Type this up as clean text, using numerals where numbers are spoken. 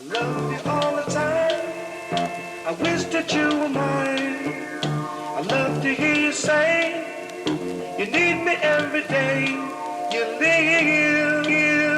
I love you all the time. I wish that you were mine. I love to hear you say you need me every day. You live.